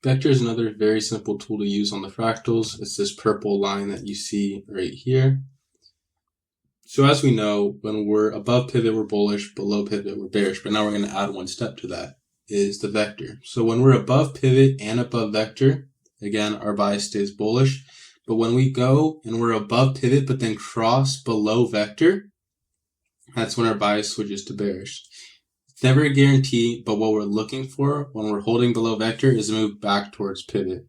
Vector is another very simple tool to use on the fractals. It's this purple line that you see right here. So as we know, when we're above pivot, we're bullish, below pivot, we're bearish. But now we're going to add one step to that, is the vector. So when we're above pivot and above vector, again, our bias stays bullish. But when we go and we're above pivot, but then cross below vector, that's when our bias switches to bearish. It's never a guarantee, but what we're looking for when we're holding below vector is a move back towards pivot.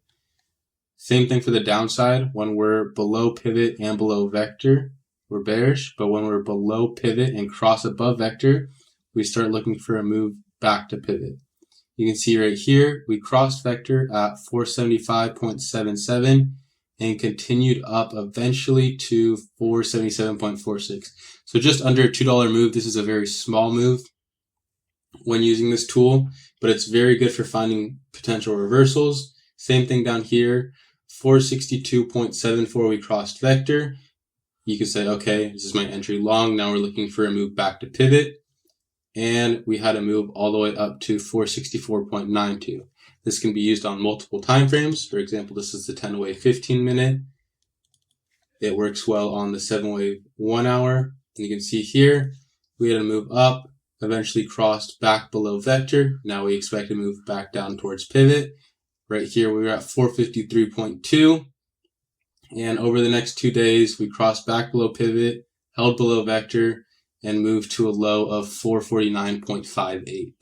Same thing for the downside. When we're below pivot and below vector, we're bearish, but when we're below pivot and cross above vector, we start looking for a move back to pivot. You can see right here, we crossed vector at 475.77 and continued up eventually to 477.46. So just under a $2 move. This is a very small move when using this tool, but it's very good for finding potential reversals. Same thing down here, 462.74, we crossed vector. You could say, okay, this is my entry long. Now we're looking for a move back to pivot. And we had a move all the way up to 464.92. This can be used on multiple time frames. For example, this is the 10-way 15-minute. It works well on the 7-way 1 hour. And you can see here, we had a move up, eventually crossed back below vector. Now we expect to move back down towards pivot. Right here, we were at 453.2. And over the next 2 days, we crossed back below pivot, held below vector, and moved to a low of 449.58.